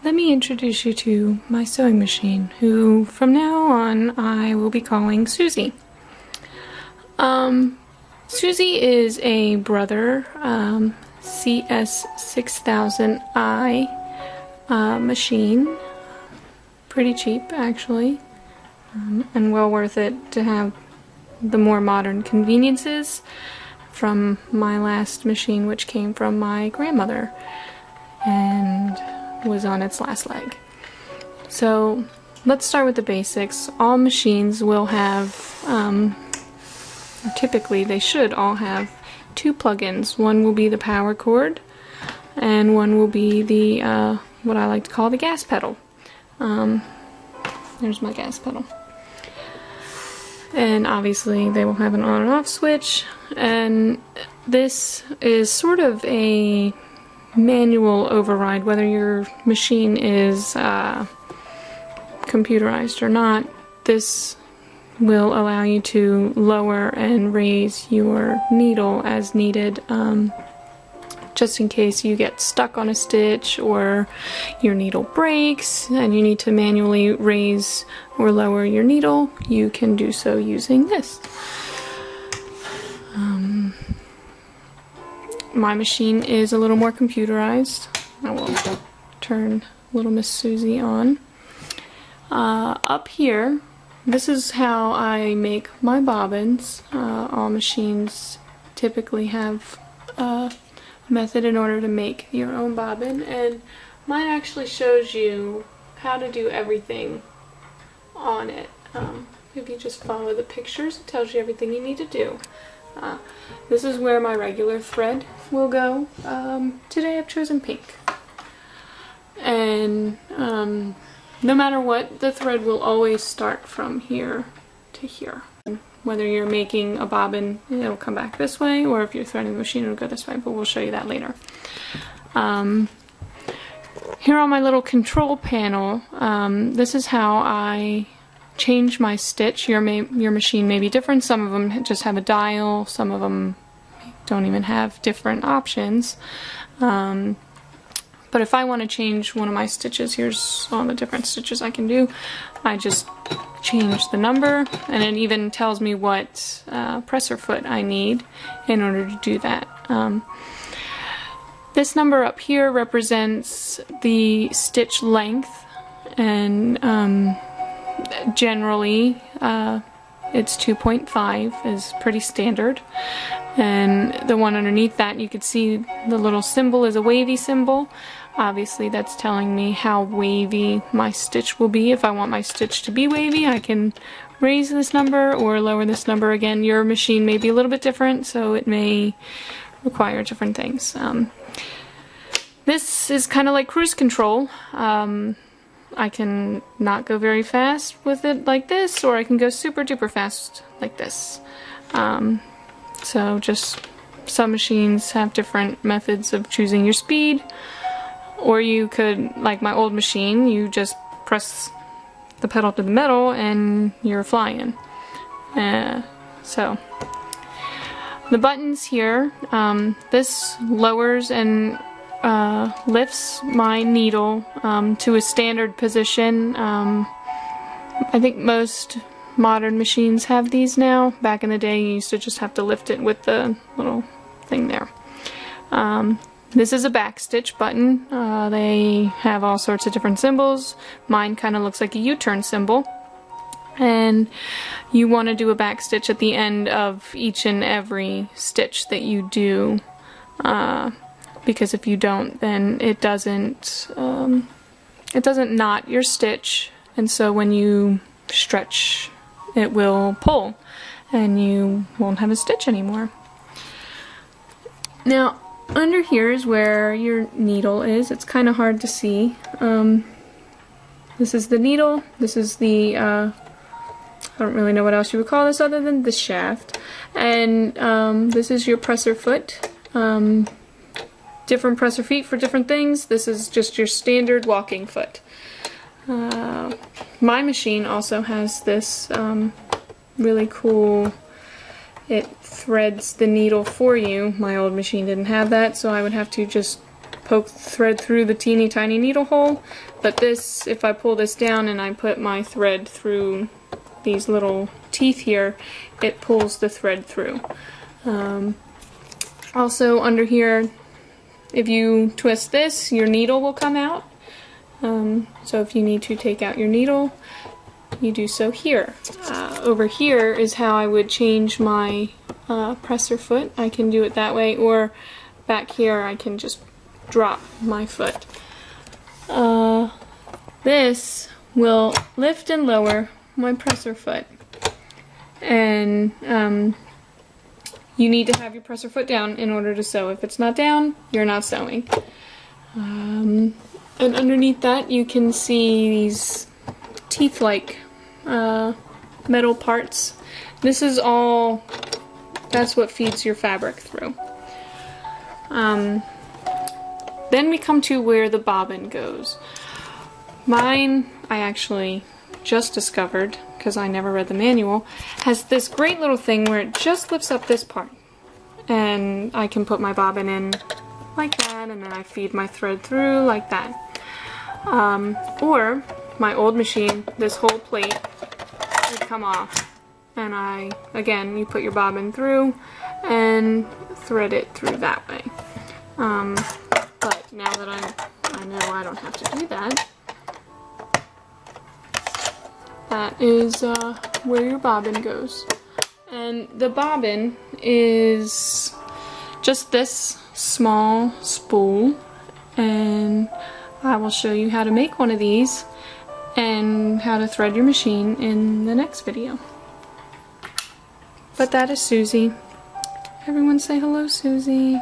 let me introduce you to my sewing machine, who from now on I will be calling Susie. Susie is a Brother CS6000i machine. Pretty cheap, actually, and well worth it to have the more modern conveniences from my last machine, which came from my grandmother and was on its last leg. So let's start with the basics. All machines will have, typically they should all have two plugins. One will be the power cord and one will be the what I like to call the gas pedal. There's my gas pedal. And obviously they will have an on and off switch, and this is sort of a manual override. Whether your machine is computerized or not, this will allow you to lower and raise your needle as needed, just in case you get stuck on a stitch or your needle breaks and you need to manually raise or lower your needle. You can do so using this. My machine is a little more computerized. I will turn little Miss Susie on. Up here, this is how I make my bobbins. All machines typically have a method in order to make your own bobbin, and mine actually shows you how to do everything on it. If you just follow the pictures, it tells you everything you need to do. This is where my regular thread will go. Today I've chosen pink. And no matter what, the thread will always start from here to here. Whether you're making a bobbin, it'll come back this way, or if you're threading the machine, it'll go this way, but we'll show you that later. Here on my little control panel, this is how I change my stitch. Your machine may be different. Some of them just have a dial, some of them don't even have different options. But if I want to change one of my stitches, here's all the different stitches I can do. I just change the number, and it even tells me what presser foot I need in order to do that. This number up here represents the stitch length, and generally it's 2.5 is pretty standard. And the one underneath that, you can see the little symbol is a wavy symbol. Obviously that's telling me how wavy my stitch will be. If I want my stitch to be wavy, I can raise this number or lower this number. Again, your machine may be a little bit different, so it may require different things. This is kind of like cruise control. I can not go very fast with it like this, or I can go super duper fast like this. So just some machines have different methods of choosing your speed, or you could, like my old machine, you just press the pedal to the metal and you're flying. So the buttons here, this lowers and lifts my needle to a standard position. I think most modern machines have these now. Back in the day, you used to just have to lift it with the little thing there. This is a backstitch button. They have all sorts of different symbols. Mine kind of looks like a U-turn symbol. And you want to do a backstitch at the end of each and every stitch that you do. Because if you don't, then it doesn't knot your stitch, and so when you stretch, it will pull, and you won't have a stitch anymore. Now, under here is where your needle is. It's kind of hard to see. This is the needle. This is the I don't really know what else you would call this other than the shaft, and this is your presser foot. Different presser feet for different things. This is just your standard walking foot. My machine also has this really cool, it threads the needle for you. My old machine didn't have that, so I would have to just poke the thread through the teeny tiny needle hole, but this, if I pull this down and I put my thread through these little teeth here, it pulls the thread through. Also under here, if you twist this, your needle will come out. So if you need to take out your needle, you do so here. Over here is how I would change my presser foot. I can do it that way, or back here I can just drop my foot. This will lift and lower my presser foot. And you need to have your presser foot down in order to sew. If it's not down, you're not sewing. And underneath that you can see these teeth-like metal parts. This is all, that's what feeds your fabric through. Then we come to where the bobbin goes. Mine, I actually just discovered, because I never read the manual, has this great little thing where it just lifts up this part. And I can put my bobbin in like that, and then I feed my thread through like that. Or my old machine, this whole plate would come off, and again, you put your bobbin through and thread it through that way. But now that I know I don't have to do that, that is where your bobbin goes. And the bobbin is just this small spool, and I will show you how to make one of these and how to thread your machine in the next video. But that is Susie. Everyone say hello, Susie.